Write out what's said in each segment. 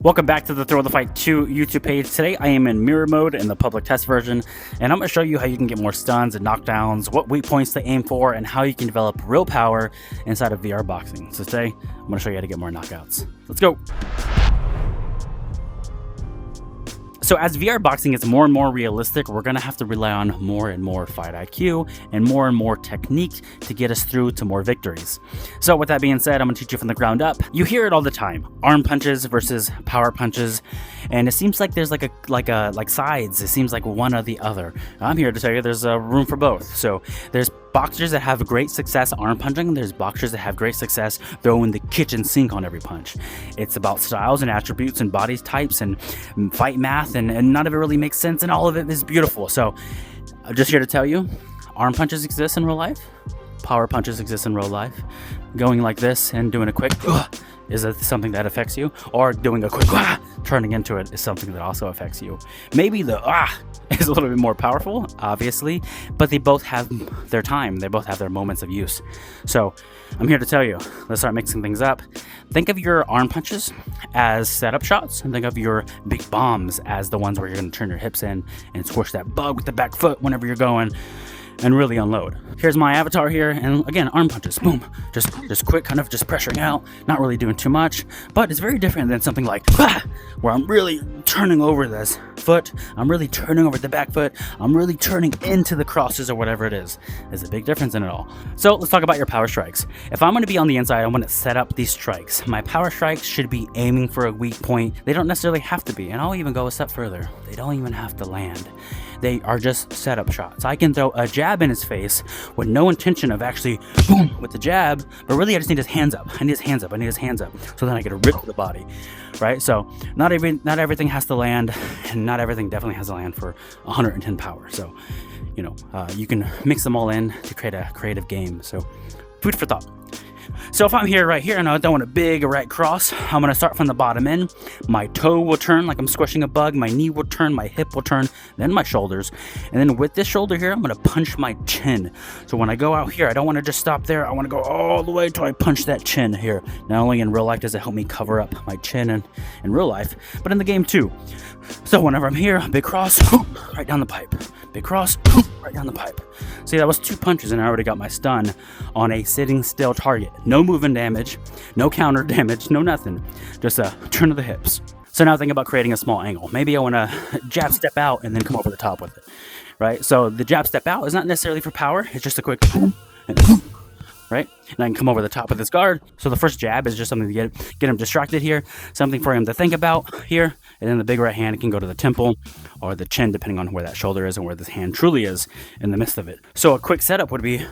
Welcome back to the Thrill of the Fight 2 YouTube page. Today I am in mirror mode in the public test version, and I'm going to show you how you can get more stuns and knockdowns, what weak points to aim for, and how you can develop real power inside of VR boxing. So today I'm going to show you how to get more knockouts. Let's go! So as VR boxing gets more and more realistic, we're going to have to rely on more and more fight IQ and more technique to get us through to more victories. So with that being said, I'm going to teach you from the ground up. You hear it all the time, arm punches versus power punches, and it seems like there's like sides. It seems like one or the other. I'm here to tell you there's room for both. So there's boxers that have great success arm punching. There's boxers that have great success throwing the kitchen sink on every punch. It's about styles and attributes and body types and fight math, and none of it really makes sense, and all of it is beautiful. So I'm just here to tell you, arm punches exist in real life. Power punches exist in real life. Going like this and doing a quick is something that affects you, or doing a quick turning into it is something that also affects you. Maybe the is a little bit more powerful, obviously, but they both have their time. They both have their moments of use. So I'm here to tell you, let's start mixing things up. Think of your arm punches as setup shots, and think of your big bombs as the ones where you're going to turn your hips in and squish that bug with the back foot whenever you're going and really unload. Here's my avatar here, and again, arm punches, boom, just quick, kind of just pressuring out, not really doing too much, but it's very different than something like where I'm really turning over this foot, I'm really turning over the back foot, I'm really turning into the crosses or whatever it is. There's a big difference in it all. So let's talk about your power strikes. If I'm going to be on the inside, I want to set up these strikes. My power strikes should be aiming for a weak point. They don't necessarily have to be, and I'll even go a step further. They don't even have to land. They are just setup shots. I can throw a jab in his face with no intention of actually boom with the jab, but really I just need his hands up. I need his hands up. I need his hands up. So then I get a rip to the body, right? So not everything has to land, and not everything definitely has to land for 110 power. So, you know, you can mix them all in to create a creative game. So food for thought. So if I'm here right here and I don't want a big right cross, I'm going to start from the bottom in. My toe will turn like I'm squishing a bug, my knee will turn, my hip will turn, then my shoulders. And then with this shoulder here, I'm going to punch my chin. So when I go out here, I don't want to just stop there. I want to go all the way until I punch that chin here. Not only in real life does it help me cover up my chin in real life, but in the game too. So whenever I'm here, big cross, right down the pipe. Big cross, right down the pipe. See, that was 2 punches and I already got my stun on a sitting still target. No movement damage, no counter damage, no nothing. Just a turn of the hips. So now think about creating a small angle. Maybe I want to jab step out and then come over the top with it, right? So the jab step out is not necessarily for power. It's just a quick right? And I can come over the top of this guard. So the first jab is just something to get him distracted here, something for him to think about here, and then the big right hand can go to the temple or the chin, depending on where that shoulder is and where this hand truly is in the midst of it. So a quick setup would be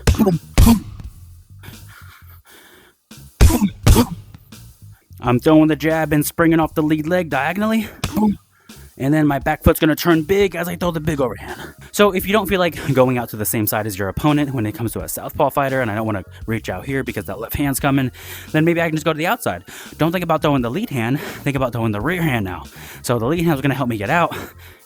I'm throwing the jab and springing off the lead leg diagonally, and then my back foot's going to turn big as I throw the big overhand. So if you don't feel like going out to the same side as your opponent when it comes to a southpaw fighter, and I don't want to reach out here because that left hand's coming, then maybe I can just go to the outside. Don't think about throwing the lead hand, think about throwing the rear hand now. So the lead hand is going to help me get out,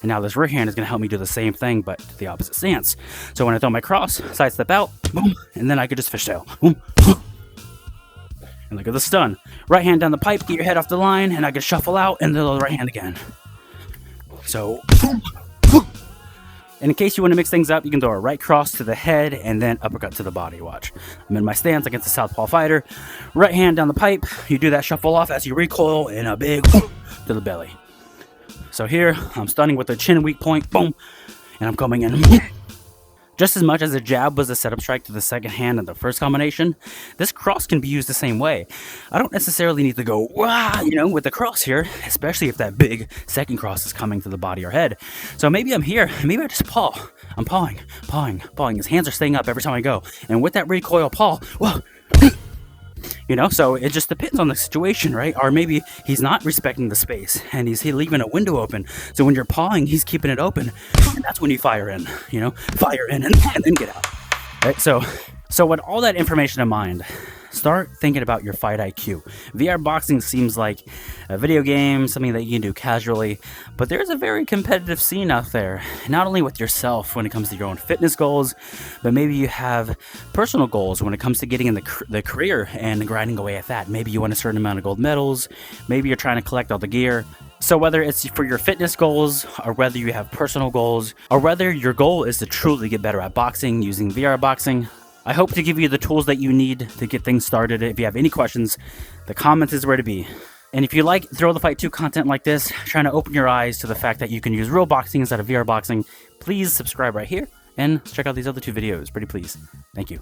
and now this rear hand is going to help me do the same thing but the opposite stance. So when I throw my cross, side step out, boom, and then I could just fishtail, boom, boom. And look at the stun. Right hand down the pipe, get your head off the line, and I can shuffle out and then the right hand again. So, and in case you want to mix things up, you can throw a right cross to the head and then uppercut to the body. Watch. I'm in my stance against a southpaw fighter. Right hand down the pipe. You do that shuffle off as you recoil and a big to the belly. So here, I'm stunning with a chin weak point. Boom. And I'm coming in. Just as much as a jab was a setup strike to the second hand in the first combination, this cross can be used the same way. I don't necessarily need to go, with the cross here, especially if that big second cross is coming to the body or head. So maybe I'm here, maybe I just paw. I'm pawing. His hands are staying up every time I go. And with that recoil paw, so it just depends on the situation, right? Or maybe he's not respecting the space and he's leaving a window open. So when you're pawing, he's keeping it open. And that's when you fire in, and then get out. Right? So with all that information in mind, start thinking about your fight IQ. VR boxing seems like a video game, something that you can do casually, but there's a very competitive scene out there, not only with yourself when it comes to your own fitness goals, but maybe you have personal goals when it comes to getting in the career and grinding away at that. Maybe you want a certain amount of gold medals, maybe you're trying to collect all the gear. So whether it's for your fitness goals, or whether you have personal goals, or whether your goal is to truly get better at boxing using VR boxing, I hope to give you the tools that you need to get things started. If you have any questions, the comments is where to be. And if you like Thrill the Fight 2 content like this, trying to open your eyes to the fact that you can use real boxing instead of VR boxing, please subscribe right here and check out these other 2 videos. Pretty please. Thank you.